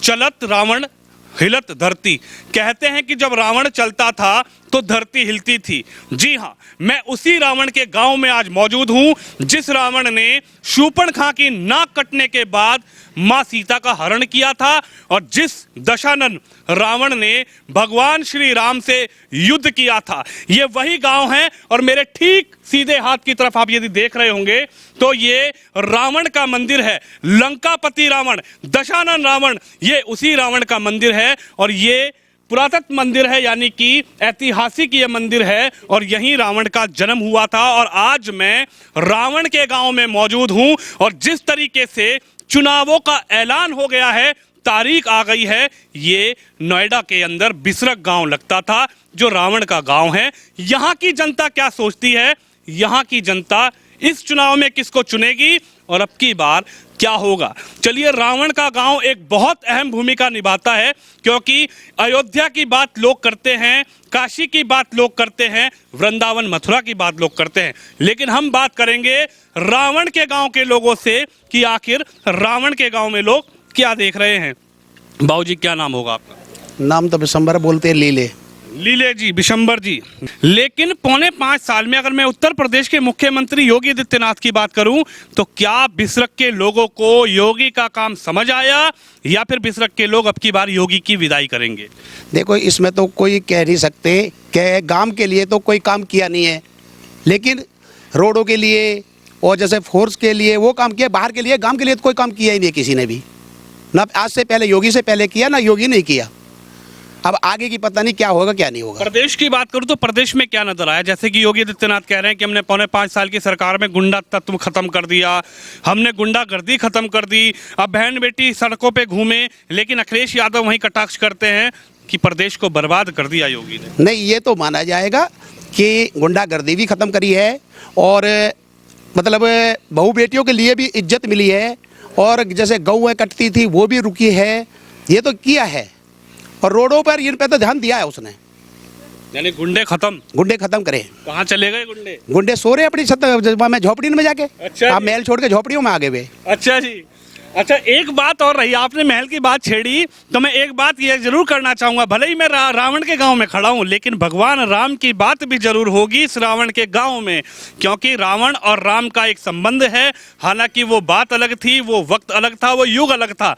चलत रावण हिलत धरती। कहते हैं कि जब रावण चलता था तो धरती हिलती थी। जी हाँ, मैं उसी रावण के गांव में आज मौजूद हूं जिस रावण ने शूर्पणखा की नाक कटने के बाद मां सीता का हरण किया था और जिस दशानन रावण ने भगवान श्री राम से युद्ध किया था। ये वही गांव है और मेरे ठीक सीधे हाथ की तरफ आप यदि देख रहे होंगे तो ये रावण का मंदिर है। लंकापति रावण, दशानन रावण, ये उसी रावण का मंदिर है और ये पुरातत्व मंदिर है, यानी कि ऐतिहासिक ये मंदिर है और यहीं रावण का जन्म हुआ था। और आज मैं रावण के गांव में मौजूद हूं और जिस तरीके से चुनावों का ऐलान हो गया है, तारीख आ गई है, ये नोएडा के अंदर बिसरक गांव लगता था जो रावण का गांव है। यहाँ की जनता क्या सोचती है, यहाँ की जनता इस चुनाव में किसको चुनेगी और अब की बार क्या होगा। चलिए, रावण का गांव एक बहुत अहम भूमिका निभाता है क्योंकि अयोध्या की बात लोग करते हैं, काशी की बात लोग करते हैं, वृंदावन मथुरा की बात लोग करते हैं, लेकिन हम बात करेंगे रावण के गांव के लोगों से कि आखिर रावण के गांव में लोग क्या देख रहे हैं। बाबूजी, क्या नाम होगा आपका? नाम तो विशंबर बोलते हैं, लीले। लीले जी, विशंबर जी। लेकिन 4.5 साल में अगर मैं उत्तर प्रदेश के मुख्यमंत्री योगी आदित्यनाथ की बात करूं तो क्या बिसरक के लोगों को योगी का काम समझ आया या फिर बिसरक के लोग अब की बार योगी की विदाई करेंगे? देखो, इसमें तो कोई कह नहीं सकते कि गांव के लिए तो कोई काम किया नहीं है, लेकिन रोडों के लिए और जैसे फोर्स के लिए वो काम किया। बाहर के लिए, गांव के लिए तो कोई काम किया ही नहीं किसी ने भी, ना आज से पहले योगी से पहले किया, ना योगी ने किया। अब आगे की पता नहीं क्या होगा क्या नहीं होगा। प्रदेश की बात करूं तो प्रदेश में क्या नजर आया? जैसे कि योगी आदित्यनाथ कह रहे हैं कि हमने 4.5 साल की सरकार में गुंडा तत्व खत्म कर दिया, हमने गुंडागर्दी खत्म कर दी, अब बहन बेटी सड़कों पे घूमे, लेकिन अखिलेश यादव वहीं कटाक्ष करते हैं कि प्रदेश को बर्बाद कर दिया योगी ने। नहीं, ये तो माना जाएगा कि गुंडागर्दी भी खत्म करी है और मतलब बहू बेटियों के लिए भी इज्जत मिली है और जैसे गौएं कटती थी वो भी रुकी है, ये तो किया है। और रोडों पर इन पे तो ध्यान दिया है उसने, यानी गुंडे खत्म करे। कहाँ चले गए गुंडे? गुंडे सो रहे अपनी छत में, झोपड़ी में जाके। अच्छा, आप महल छोड़ के झोपड़ियों में आ गए वे। अच्छा जी। अच्छा, एक बात और रही, आपने महल की बात छेड़ी तो मैं एक बात ये जरूर करना चाहूंगा, भले ही मैं रावण के गांव में खड़ा हूं लेकिन भगवान राम की बात भी जरूर होगी इस रावण के गांव में, क्योंकि रावण और राम का एक संबंध है। हालांकि वो बात अलग थी, वो वक्त अलग था, वो युग अलग था,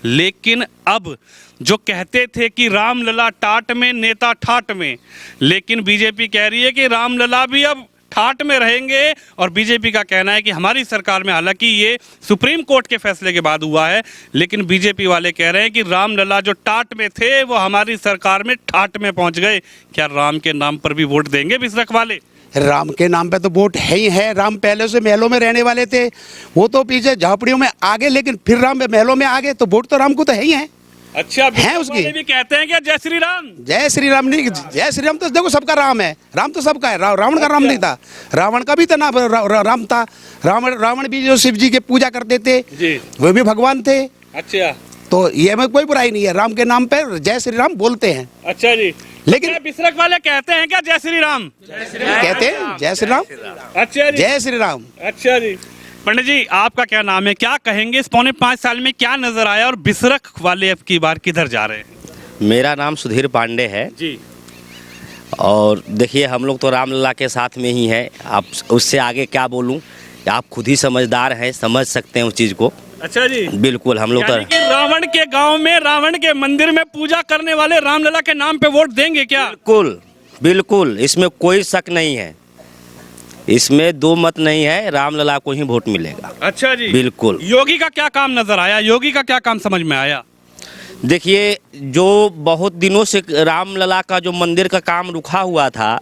लेकिन अब जो कहते थे कि रामलला टाट में नेता ठाट में, लेकिन बीजेपी कह रही है कि रामलला भी अब ठाट में रहेंगे। और बीजेपी का कहना है कि हमारी सरकार में, हालांकि ये सुप्रीम कोर्ट के फैसले के बाद हुआ है, लेकिन बीजेपी वाले कह रहे हैं कि रामलला जो टाट में थे वो हमारी सरकार में ठाट में पहुंच गए। क्या राम के नाम पर भी वोट देंगे बिसरक वाले? राम के नाम पे तो वोट है ही है। राम पहले से महलों में रहने वाले थे, वो तो पीछे झोपड़ियों में आ गए, लेकिन फिर राम महलों में आ गए, तो वोट तो राम को तो है ही है। अच्छा, है उसकी भी कहते हैं क्या जय श्री राम? जय श्री राम नहीं, जय श्री राम तो देखो सबका राम है, राम तो सबका है। रावण का राम नहीं था, रावण का भी तो नाम राम था। रावण भी जो शिव जी के पूजा करते थे जी, वो भी भगवान थे। अच्छा, तो ये में कोई बुराई नहीं है, राम के नाम पे जय श्री राम बोलते हैं। अच्छा जी, लेकिन बिसरक वाले कहते हैं क्या जय श्री राम? कहते हैं जय श्री राम। अच्छा, जय श्री राम। अच्छा जी। पंडित जी, आपका क्या नाम है, क्या कहेंगे इस 4.5 साल में क्या नजर आया और बिसरक वाले अब की बार किधर जा रहे हैं? मेरा नाम सुधीर पांडे है जी। और देखिए, हम लोग तो रामलला के साथ में ही हैं। आप उससे आगे क्या बोलूं, आप खुद ही समझदार हैं, समझ सकते हैं उस चीज़ को। अच्छा जी, बिल्कुल। हम लोग तो रावण के गांव में, रावण के मंदिर में पूजा करने वाले रामलला के नाम पे वोट देंगे क्या? बिल्कुल बिल्कुल, इसमें कोई शक नहीं है, इसमें दो मत नहीं है, रामलला को ही वोट मिलेगा। अच्छा जी, बिल्कुल। योगी का क्या काम नजर आया, योगी का क्या काम समझ में आया? देखिए, जो बहुत दिनों से रामलला का जो मंदिर का काम रुका हुआ था,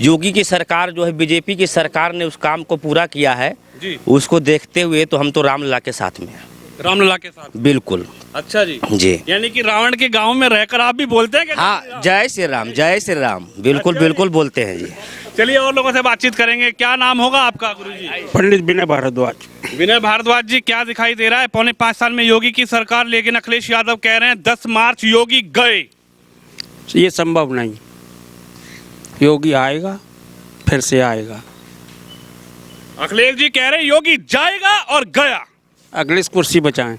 योगी की सरकार जो है, बीजेपी की सरकार ने उस काम को पूरा किया है जी। उसको देखते हुए तो हम तो रामलला के साथ में हैं। रामलला के साथ? बिल्कुल। अच्छा जी। जी, यानी कि रावण के गांव में रहकर आप भी बोलते हैं कि हाँ, जय श्री राम, जय श्री राम। बिल्कुल बिल्कुल बोलते हैं जी। चलिए, और लोगों से बातचीत करेंगे। क्या नाम होगा आपका गुरुजी? पंडित विनय भारद्वाज। विनय भारद्वाज जी, क्या दिखाई दे रहा है 4.5 साल में योगी की सरकार, लेकिन अखिलेश यादव कह रहे हैं 10 मार्च योगी गए? ये संभव नहीं, योगी आएगा, फिर से आएगा। अखिलेश जी कह रहे हैं योगी जाएगा और गया। अखिलेश कुर्सी बचाएं।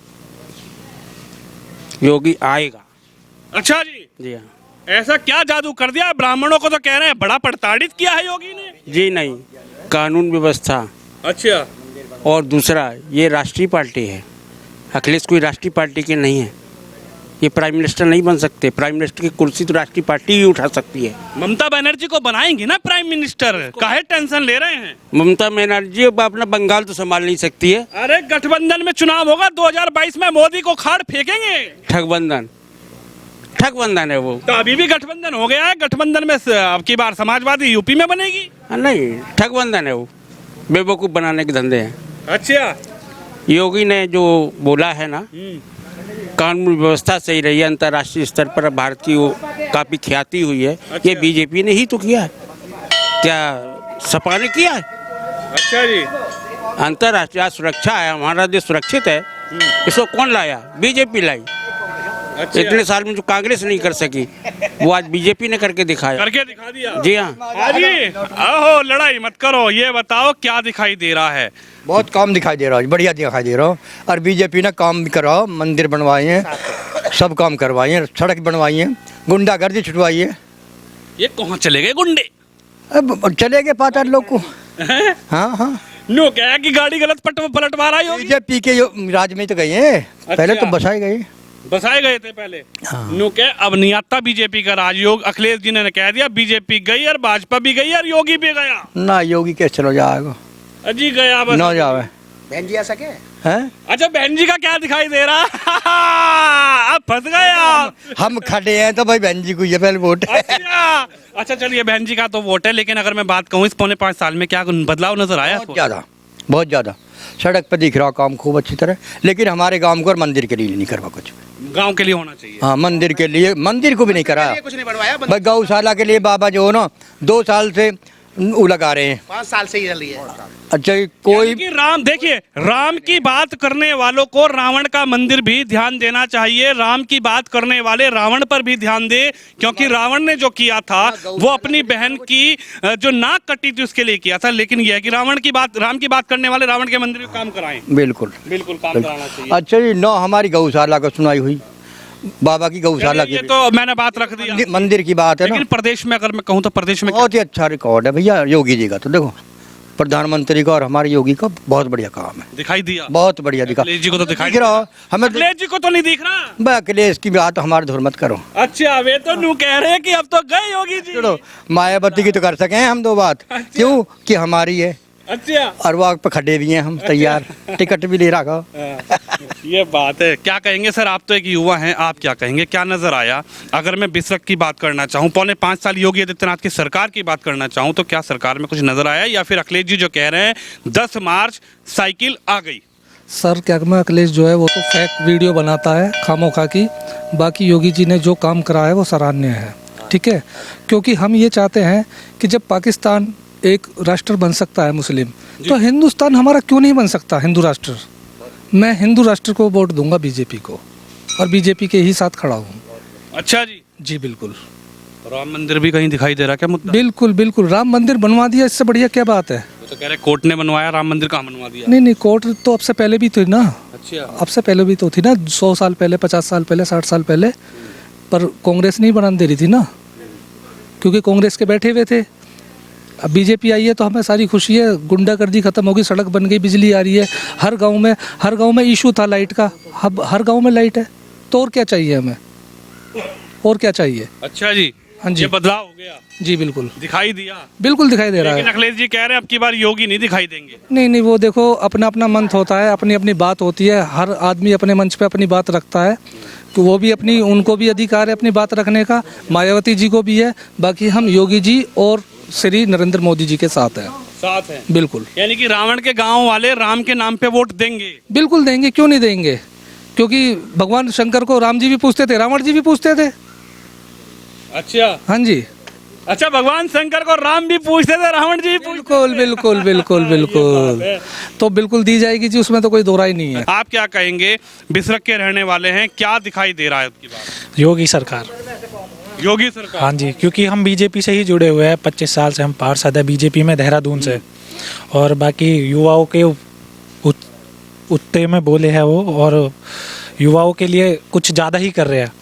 योगी आएगा। अच्छा जी, जी हाँ। ऐसा क्या जादू कर दिया? ब्राह्मणों को तो कह रहे हैं बड़ा प्रताड़ित किया है योगी ने। जी नहीं, कानून व्यवस्था अच्छा, और दूसरा ये राष्ट्रीय पार्टी है। अखिलेश कोई राष्ट्रीय पार्टी के नहीं है, ये प्राइम मिनिस्टर नहीं बन सकते। प्राइम मिनिस्टर की कुर्सी तो राष्ट्रीय पार्टी ही उठा सकती है। ममता बनर्जी को बनाएंगे ना प्राइम मिनिस्टर, काहे टेंशन ले रहे हैं? ममता बनर्जी अब अपना बंगाल तो संभाल नहीं सकती है। अरे गठबंधन में चुनाव होगा 2022 में, मोदी को खाड़ फेंकेंगे। ठगबंधन है वो। तो अभी भी गठबंधन हो गया है, गठबंधन में अब की बार समाजवादी यूपी में बनेगी। नहीं, ठगबंधन है वो, बेवकूफ़ बनाने के धंधे हैं। अच्छा, योगी ने जो बोला है ना, कानून व्यवस्था सही रही है, अंतर्राष्ट्रीय स्तर पर भारत की वो काफ़ी ख्याति हुई है। अच्छा। ये बीजेपी ने ही तो किया है, क्या सपा ने किया है? अच्छा जी, अंतर्राष्ट्रीय सुरक्षा है, हमारा देश सुरक्षित है, इसको कौन लाया? बीजेपी लाई। अच्छा, इतने साल में जो कांग्रेस नहीं कर सकी वो आज बीजेपी ने करके दिखाया। करके दिखा दिया। जी हाँ। अजी, ओहो, लड़ाई मत करो, ये बताओ क्या दिखाई दे रहा है? बहुत काम दिखाई दे रहा है, बढ़िया दिखाई दे रहा हो। और बीजेपी ने काम भी कराओ, मंदिर बनवाए हैं, सब काम करवाए हैं, सड़क बनवाई है, गुंडागर्दी छुटवाई है। ये कहाँ चले गए गुंडे? अब चले गए 5-8 लोग को। हैं? हाँ हाँ, नो क्या कि गाड़ी गलत पलटवा रहा है? बीजेपी के राज में तो गए हैं, पहले तो बसाए गए। बसाए गए थे पहले। हाँ। नो क्या अब नहीं आता बीजेपी का राजयोग? अखिलेश जी ने कह दिया बीजेपी गई और भाजपा भी गई और योगी भी गया। ना योगी कैसे चलो जाएगा, अजी गया बस। ना जावे बहन जी ऐसा क्या है? हैं? अच्छा, बहन जी का क्या दिखाई दे रहा? अब फंस गए आप। हम खड़े हैं तो भाई बहन जी को ये पहले वोट है। अच्छा चलिए, बहन जी का तो वोट है, लेकिन अगर मैं बात कहूँ इस 5.5 साल में क्या बदलाव नजर आया? बहुत ज़्यादा सड़क पर दिख रहा काम खूब अच्छी तरह, लेकिन हमारे गांव को और मंदिर के लिए नहीं करवा कुछ। गांव के लिए होना चाहिए। हाँ, मंदिर के लिए, मंदिर को भी नहीं करा। कुछ नहीं बनवाया, भाई गौशाला के लिए बाबा जो हो ना 2 साल से वो लगा रहे हैं। 5 साल से ही चल रही है। अच्छा, कोई यानी कि राम, देखिए, राम की बात करने वालों को रावण का मंदिर भी ध्यान देना चाहिए। राम की बात करने वाले रावण पर भी ध्यान दे, क्योंकि रावण ने जो किया था वो अपनी बहन की जो नाक कटी थी उसके लिए किया था। लेकिन यह है कि राम की बात करने वाले रावण के मंदिर में काम कराएं। बिल्कुल बिल्कुल काम कराना चाहिए। अच्छा जी, नौ हमारी गौशाला का सुनाई हुई, बाबा की गौशाला की। ये तो मैंने बात रख दी। मंदिर की बात है ना। लेकिन प्रदेश में अगर मैं कहूँ तो प्रदेश में बहुत ही अच्छा रिकॉर्ड है भैया योगी जी का। तो देखो, प्रधानमंत्री का और हमारे योगी का बहुत बढ़िया काम है, दिखाई दिया। बहुत बढ़िया दिखा। अखिलेश जी को तो दिखाई दिख रहा, हमें अखिलेश जी को तो नहीं दिख रहा। भाई अखिलेश की बात हमारे धुर मत करो। अच्छा, वे तो नू कह रहे हैं कि अब तो गए योगी जी। चलो, मायावती की तो कर सके हैं हम 2 बात। क्यों कि हमारी है, अच्छा, और वहाँ पे खड़े भी हैं हम तैयार, टिकट भी ले रखा। ये बात है। क्या कहेंगे सर, आप तो एक युवा हैं, आप क्या कहेंगे, क्या नजर आया? अगर मैं बिसरख की बात करना चाहूँ, 5.5 साल योगी आदित्यनाथ की सरकार की बात करना चाहूँ, तो क्या सरकार में कुछ नजर आया, या फिर अखिलेश जी जो कह रहे हैं 10 मार्च साइकिल आ गई? सर क्या मैं, अखिलेश जो है वो तो फेक वीडियो बनाता है खामोखा की। बाकी योगी जी ने जो काम करा है वो सराहनीय है, ठीक है। क्योंकि हम ये चाहते हैं कि जब पाकिस्तान एक राष्ट्र बन सकता है मुस्लिम, तो हिंदुस्तान हमारा क्यों नहीं बन सकता हिंदू राष्ट्र? मैं हिंदू राष्ट्र को वोट दूंगा, बीजेपी को, और बीजेपी के ही साथ खड़ा हूँ। अच्छा जी, जी बिल्कुल। राम मंदिर भी कहीं दिखाई दे रहा क्या मुद्दा? बिल्कुल बिल्कुल, राम मंदिर बनवा दिया, इससे बढ़िया क्या बात है? वो तो कह रहे कोर्ट ने बनवाया, राम मंदिर कहाँ बनवा दिया? नहीं नहीं, कोर्ट तो अब से पहले भी थी ना। अच्छा, अब से पहले भी तो थी ना, 100 साल पहले, 50 साल पहले, 60 साल पहले। पर कांग्रेस नहीं बनाने दे रही थी ना, क्योंकि कांग्रेस के बैठे हुए थे। अब बीजेपी आई है तो हमें सारी खुशी है, गुंडागर्दी खत्म होगी, सड़क बन गई, बिजली आ रही है हर गांव में इशू था लाइट का, अब हर गांव में लाइट है। तो और क्या चाहिए हमें, और क्या चाहिए? अच्छा जी, हाँ जी, ये बदलाव हो गया, जी बिल्कुल दिखाई दिया। बिल्कुल दिखाई दे रहा लेकिन है। अखिलेश जी कह रहे हैं अब की बार योगी नहीं दिखाई देंगे। नहीं नहीं, वो देखो अपना अपना मंथ होता है, अपनी अपनी बात होती है, हर आदमी अपने मंच पे अपनी बात रखता है, तो वो भी अपनी, उनको भी अधिकार है अपनी बात रखने का, मायावती जी को भी है। बाकी हम योगी जी और श्री नरेंद्र मोदी जी के साथ हैं। बिल्कुल। यानी कि रावण के गांव वाले राम के नाम पे वोट देंगे? बिल्कुल देंगे, क्यों नहीं देंगे? क्योंकि भगवान शंकर को राम जी भी पूछते थे, रावण जी भी पूछते थे। अच्छा, हाँ जी। अच्छा, भगवान शंकर को राम भी पूछते थे, रावण जी भी बिल्कुल बिल्कुल बिल्कुल बिल्कुल। तो बिल्कुल दी जाएगी जी, उसमें तो कोई दो राय नहीं है। आप क्या कहेंगे, बिसरख के रहने वाले हैं, क्या दिखाई दे रहा है उसकी बात? योगी सरकार। योगी सरकार? हाँ जी, क्योंकि हम बीजेपी से ही जुड़े हुए हैं, 25 साल से हम पार्षद है बीजेपी में देहरादून से, और बाकी युवाओं के उत्ते में बोले हैं वो, और युवाओं के लिए कुछ ज़्यादा ही कर रहे हैं।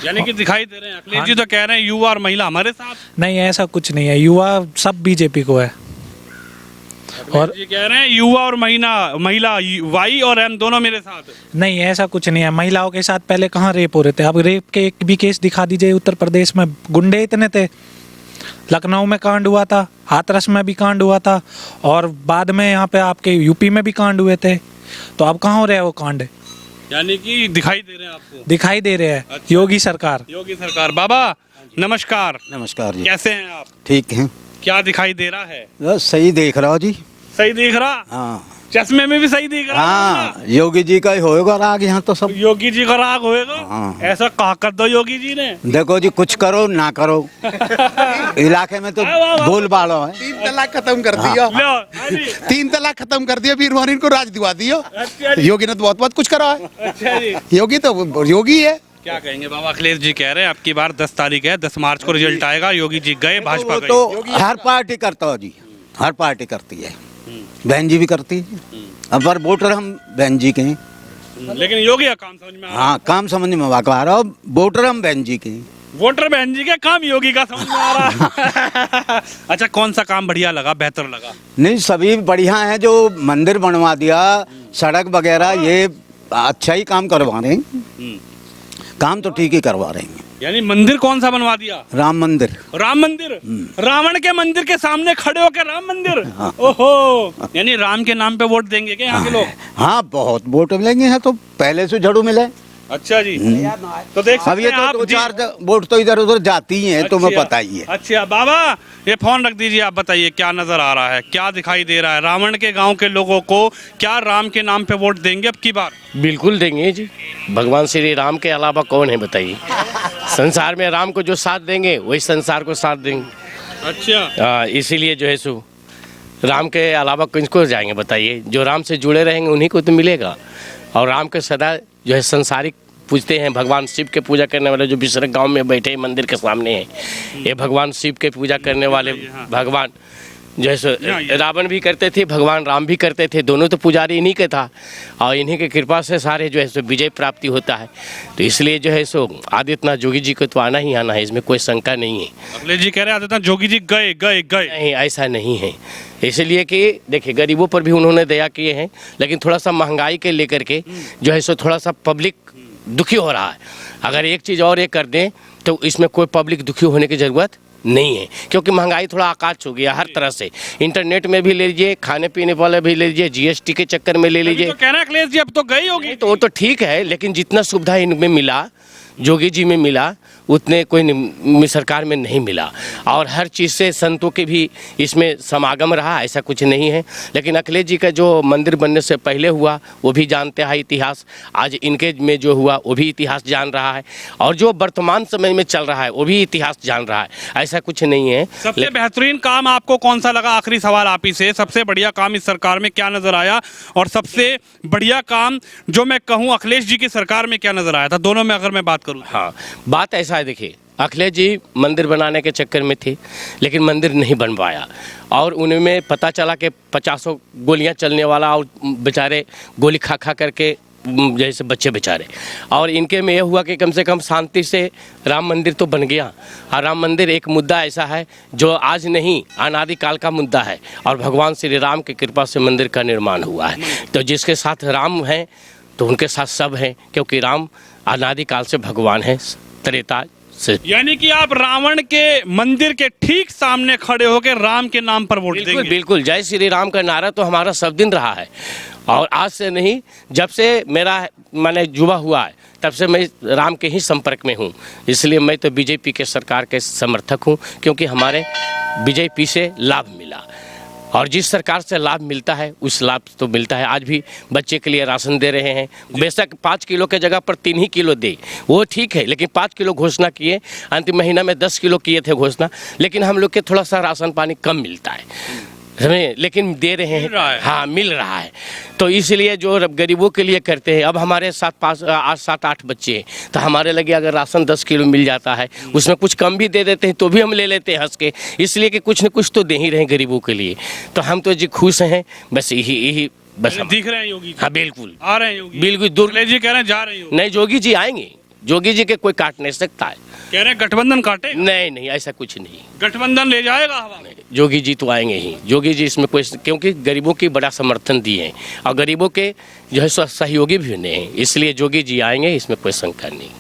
यानी कि दिखाई दे रहे हैं अखिलेश जी तो कह रहे हैं युवा और महिला हमारे साथ। नहीं, ऐसा कुछ नहीं है, युवा सब बीजेपी को है। और जी कह रहे हैं युवा और महिला वाई और एम दोनों मेरे साथ। नहीं, ऐसा कुछ नहीं है। महिलाओं के साथ पहले कहाँ रेप हो रहे थे, अब रेप के एक भी केस दिखा दीजिए। उत्तर प्रदेश में गुंडे इतने थे, लखनऊ में कांड हुआ था, हाथरस में भी कांड हुआ था, और बाद में यहाँ पे आपके यूपी में भी कांड हुए थे। तो अब कहाँ हो रहे हैं वो कांड? यानी कि दिखाई दे रहे हैं आपको। दिखाई दे रहे हैं। अच्छा। योगी सरकार। योगी सरकार। बाबा नमस्कार। नमस्कार जी। कैसे हैं आप? ठीक हैं। क्या दिखाई दे रहा है? बस सही देख रहा हो जी। सही दिख रहा? हाँ चश्मे में भी सही दिख रहा? हाँ, योगी जी का ही होएगा राग यहाँ तो सब। योगी जी का राग होएगा। हाँ। ऐसा कहा कर दो योगी जी ने। देखो जी, कुछ करो ना करो इलाके में तो बोल बालो है। 3 तलाक खत्म कर दिया। लो, हाँ जी। 3 तलाक खत्म कर दिया, फिर वहाँ इनको राज दिवा दिया। अच्छा जी। योगी ने तो बहुत बहुत कुछ करा है। अच्छा जी। योगी तो योगी है। क्या कहेंगे बाबा? अखिलेश जी कह रहे हैं अब की बार 10 तारीख है, 10 मार्च को रिजल्ट आएगा, योगी जी गए, भाजपा वो गई। तो हर पार्टी करता हो जी, हर पार्टी करती है। बहन जी भी करती है। अब पर वोटर हम बहन जी के हैं। लेकिन योगी का काम समझ में आ रहा है। हाँ, काम समझ में आ रहा हो। वोटर हम बहन जी के हैं। वोटर बहन जी के काम योगी का समझ में आ रहा है। अच्छा, कौन सा काम बढ़िया लगा, बेहतर लगा? नहीं, सभी बढ़िया है। जो मंदिर बनवा दिया, सड़क वगैरह, ये अच्छा ही काम करवा रहे हैं। काम तो ठीक ही करवा रहे हैं। यानी मंदिर कौन सा बनवा दिया? राम मंदिर। राम मंदिर? रावण के मंदिर के सामने खड़े होकर राम मंदिर? हाँ। ओहो, यानी राम के नाम पे वोट देंगे क्या यहाँ के लोग? हाँ, बहुत वोट मिलेंगे हैं तो पहले से झाड़ू मिले। अच्छा जी। तो देख अब सकते ये हैं तो आप 2-4 वोट तो इधर उधर जाती ही हैं, तुम्हें अच्छा। पता ही है। अच्छा बाबा, ये फोन रख दीजिए, आप बताइए क्या नजर आ रहा है, क्या दिखाई दे रहा है? रावण के गांव के लोगों को क्या राम के नाम पे वोट देंगे अब की बार? बिल्कुल देंगे जी। भगवान श्री राम के अलावा कौन है बताइए? संसार में राम को जो साथ देंगे वही संसार को साथ देंगे। अच्छा। इसीलिए जो है सो राम के अलावा किसको जाएंगे बताइए? जो राम से जुड़े रहेंगे उन्हीं को तो मिलेगा। और राम के सदा जो है संसारिक पूजते हैं। भगवान शिव के पूजा करने वाले जो बिसरक गांव में बैठे मंदिर के सामने हैं, ये भगवान शिव के पूजा करने वाले भगवान जो है सो रावण भी करते थे, भगवान राम भी करते थे। दोनों तो पुजारी इन्हीं के था, और इन्हीं की कृपा से सारे जो है सो विजय प्राप्ति होता है। तो इसलिए जो है सो आदित्यनाथ जोगी जी को तो आना ही आना है, इसमें कोई शंका नहीं है। अखिलेश जी कह रहे हैं आदित्यनाथ जोगी जी गए गए गए। नहीं, ऐसा नहीं है। इसलिए कि देखिए, गरीबों पर भी उन्होंने दया किए हैं, लेकिन थोड़ा सा महंगाई के लेकर के जो है सो थोड़ा सा पब्लिक दुखी हो रहा है। अगर एक चीज़ और ये कर दें तो इसमें कोई पब्लिक दुखी होने की ज़रूरत नहीं है, क्योंकि महंगाई थोड़ा आकाश हो गया हर तरह से। इंटरनेट में भी ले लीजिए, खाने पीने वाले भी ले लीजिए, जीएसटी के चक्कर में ले लीजिए। तो कह रहे हैं अखिलेश जी अब तो गई होगी। तो वो तो ठीक है, लेकिन जितना सुविधा इनमें मिला, जोगी जी में मिला, उतने कोई सरकार में नहीं मिला। और हर चीज़ से संतों के भी इसमें समागम रहा, ऐसा कुछ नहीं है। लेकिन अखिलेश जी का जो मंदिर बनने से पहले हुआ वो भी जानते हैं इतिहास, आज इनके में जो हुआ वो भी इतिहास जान रहा है, और जो वर्तमान समय में चल रहा है वो भी इतिहास जान रहा है। ऐसा कुछ नहीं है। सबसे बेहतरीन काम आपको कौन सा लगा? आखिरी सवाल आप ही से, सबसे बढ़िया काम इस सरकार में क्या नजर आया, और सबसे बढ़िया काम जो मैं कहूँ अखिलेश जी की सरकार में क्या नजर आया था? दोनों में अगर मैं बात करूँ। हाँ, बात ऐसा है, देखिए अखिलेश जी मंदिर बनाने के चक्कर में थे, लेकिन मंदिर नहीं बन पाया, और उनमें पता चला कि 50 गोलियां चलने वाला, और बेचारे गोली खा खा करके जैसे बच्चे बेचारे। और इनके में यह हुआ कि कम से कम शांति से राम मंदिर तो बन गया। और राम मंदिर एक मुद्दा ऐसा है जो आज नहीं, अनादिकाल का मुद्दा है, और भगवान श्री राम की कृपा से मंदिर का निर्माण हुआ है। तो जिसके साथ राम हैं तो उनके साथ सब हैं, क्योंकि राम अनादिकाल से भगवान है, त्रेता से। यानी कि आप रावण के मंदिर के ठीक सामने खड़े होकर राम के नाम पर वोट बिल्कुल देंगे? बिल्कुल, जय श्री राम का नारा तो हमारा सब दिन रहा है, और आज से नहीं, जब से मेरा मैंने युवा हुआ है तब से मैं राम के ही संपर्क में हूँ। इसलिए मैं तो बीजेपी के सरकार के समर्थक हूँ, क्योंकि हमारे बीजेपी से लाभ मिला, और जिस सरकार से लाभ मिलता है उस लाभ तो मिलता है। आज भी बच्चे के लिए राशन दे रहे हैं, बेशक 5 किलो के जगह पर 3 ही किलो दे, वो ठीक है, लेकिन 5 किलो घोषणा किए, अंतिम महीना में 10 किलो किए थे घोषणा, लेकिन हम लोग के थोड़ा सा राशन पानी कम मिलता है, लेकिन दे रहे हैं। हाँ, मिल रहा है। तो इसलिए जो गरीबों के लिए करते हैं, अब हमारे 7-8 बच्चे हैं, तो हमारे लगे अगर राशन 10 किलो मिल जाता है, उसमें कुछ कम भी दे देते हैं तो भी हम ले लेते हैं हंस के, इसलिए कि कुछ न कुछ तो दे ही रहे गरीबों के लिए। तो हम तो जी खुश हैं, बस यही बस हम दिख रहे हैं योगी जी? हाँ बिल्कुल आ रहे हैं योगी? बिल्कुल दूर अखिलेश जी कह रहे हैं जा रहे हैं योगी। नहीं, जोगी जी आएंगे, जोगी जी के कोई काट नहीं सकता है। कह रहे हैं गठबंधन काटे, नहीं नहीं, ऐसा कुछ नहीं, गठबंधन ले जाएगा हवा में। जोगी जी तो आएंगे ही। जोगी जी इसमें कोई, क्योंकि गरीबों की बड़ा समर्थन दिए हैं और गरीबों के जो है सहयोगी भी बने हैं, इसलिए जोगी जी आएंगे, इसमें कोई शंका नहीं।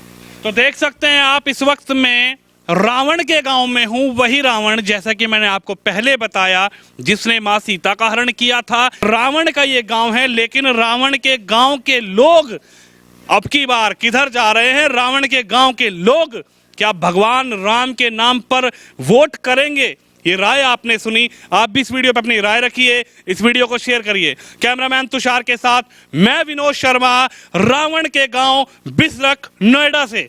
तो देख सकते हैं आप, इस वक्त मैं रावण के गांव में हूं। वही रावण, जैसा कि मैंने आपको पहले बताया, जिसने मां सीता का हरण किया था। रावण का ये गांव है, लेकिन रावण के गांव के लोग अब की बार किधर जा रहे हैं? रावण के गांव के लोग क्या भगवान राम के नाम पर वोट करेंगे? ये राय आपने सुनी। आप भी इस वीडियो पर अपनी राय रखिए, इस वीडियो को शेयर करिए। कैमरामैन तुषार के साथ मैं विनोद शर्मा, रावण के गांव बिसरख, नोएडा से।